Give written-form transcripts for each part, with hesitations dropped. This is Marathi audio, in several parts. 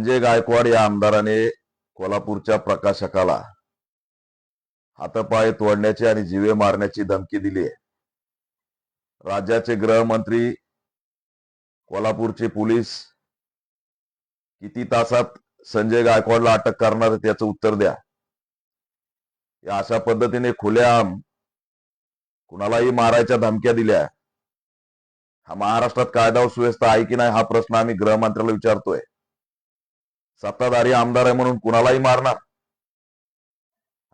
संजय गायकवाड या आमदाराने कोल्हापूरच्या प्रकाशकाला हातपाय तोडण्याची आणि जीवे मारण्याची धमकी दिली आहे। राज्याचे गृहमंत्री, कोल्हापूरचे पोलीस किती तासात संजय गायकवाडला अटक करणार त्याचं उत्तर द्या। या अशा पद्धतीने खुलेआम कुणालाही मारायच्या धमक्या दिल्या, हा महाराष्ट्रात कायदा व सुव्यवस्था आहे की नाही हा प्रश्न आम्ही गृहमंत्र्याला विचारतोय। सत्ताधारी आमदार आहे म्हणून कुणालाही मारणार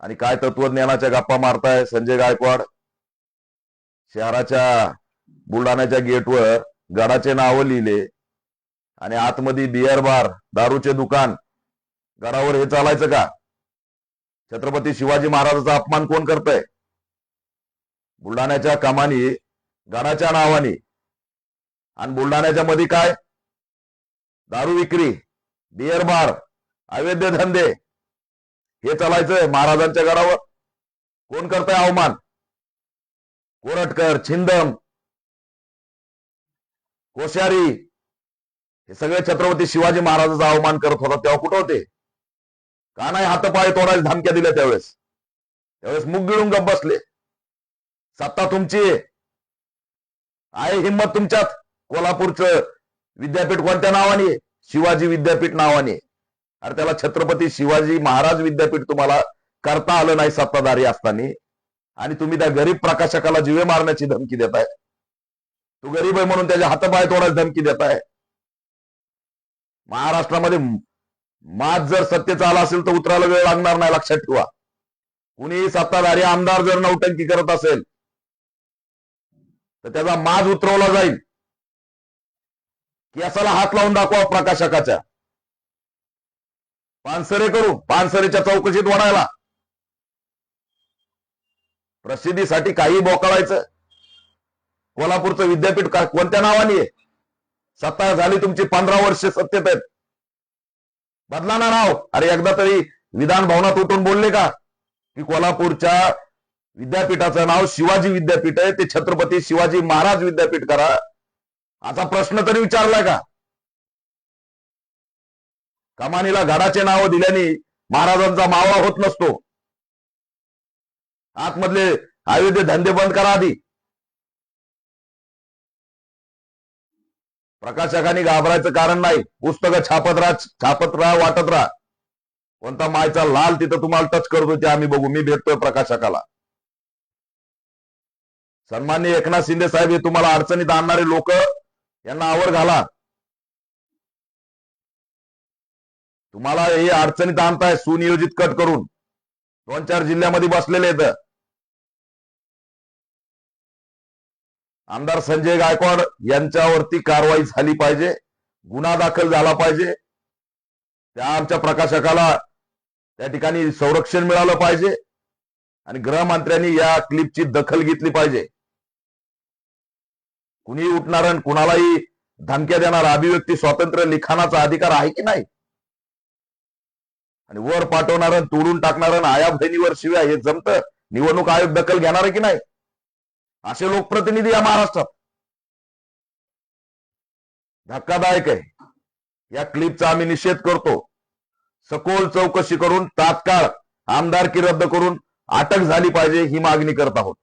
आणि काय तत्वज्ञानाच्या गप्पा मारताय संजय गायकवाड। शहराच्या बुलढाण्याच्या गेटवर गडाचे नाव लिहिले आणि आतमध्ये बियर बार, दारूचे दुकान, गडावर हे चालायचं का? छत्रपती शिवाजी महाराजांचा अपमान कोण करतंय? बुलढाण्याच्या कमानी गडाच्या नावाने आणि बुलढाण्याच्या मध्ये काय दारू विक्री, बियर बार, अवैध धंदे हे चालायचंय महाराजांच्या गडावर? कोण करतंय अवमान? कोरटकर, छिंदम, कोश्यारी हे सगळे छत्रपती शिवाजी महाराजांचा अवमान करत होता, तेव्हा कुठं होते? का नाही हातपाय तोडायला धमक्या दिल्या त्यावेळेस मुग गिळून गप बसले। सत्ता तुमची आहे, हिम्मत तुमच्यात। कोल्हापूरचं विद्यापीठ कोणत्या नावाने? शिवाजी विद्यापीठ नावाने। अरे त्याला छत्रपती शिवाजी महाराज विद्यापीठ तुम्हाला करता आलं नाही सत्ताधारी असताना, आणि तुम्ही त्या गरीब प्रकाशकाला जीवे मारण्याची धमकी देताय। तू गरीब आहे म्हणून त्याच्या हातपाय तोडायची धमकी देताय। महाराष्ट्रामध्ये माज जर सत्तेचा आला असेल तर उतरायला वेळ लागणार नाही, लक्षात ठेवा। कुणीही सत्ताधारी आमदार जर नौटंकी करत असेल तर त्याचा माज उतरवला जाईल। केसाला हात लावून दाखवा प्रकाशकाच्या, पानसरे करू, पानसरेच्या चौकशीत वळायला। प्रसिद्धीसाठी काही बोकाळायचं। कोल्हापूरचं विद्यापीठ कोणत्या नावाने आहे? सत्ता झाली तुमची 15 वर्ष सत्तेत आहेत, बदला ना नाव। अरे एकदा तरी विधान भवनात उठून बोलले का की कोल्हापूरच्या विद्यापीठाचं नाव शिवाजी विद्यापीठ आहे, ते छत्रपती शिवाजी महाराज विद्यापीठ करा, असा प्रश्न तरी विचारलाय का? कमानीला गडाचे नाव दिल्याने महाराजांचा मावळा होत नसतो। आतमधले अवैध धंदे बंद करा आधी। प्रकाशकांनी घाबरायचं कारण नाही। पुस्तकं छापत राहा, वाटत राहा। कोणता मायचा लाल तिथं तुम्हाला टच करतो ते आम्ही बघू। मी भेटतोय प्रकाशकाला। सन्माननीय एकनाथ शिंदे साहेब, हे तुम्हाला अडचणीत आणणारे लोक यांना आवर घाला। तुम्हाला हे अडचणीत आणताय सुनियोजित कट करून, 2-4 जिल्ह्यामध्ये बसलेले आहेत। आमदार संजय गायकवाड यांच्यावरती कारवाई झाली पाहिजे, गुन्हा दाखल झाला पाहिजे। त्या आमच्या प्रकाशकाला त्या ठिकाणी संरक्षण मिळालं पाहिजे आणि गृहमंत्र्यांनी या क्लिपची दखल घेतली पाहिजे। कुणी उठणार आणि कुणालाही धमक्या देणार, अभिव्यक्ती स्वातंत्र्य, लिखाणाचा अधिकार आहे की नाही? आणि वर पाठवणार, तोडून टाकणार, आया बहिणीवर शिव्या, हे जमतं? निवडणूक आयोग दखल घेणार आहे की नाही? असे लोकप्रतिनिधी या महाराष्ट्रात धक्कादायक आहे। या क्लिपचा आम्ही निषेध करतो। सखोल चौकशी करून तात्काळ आमदारकी रद्द करून अटक झाली पाहिजे, ही मागणी करत आहोत।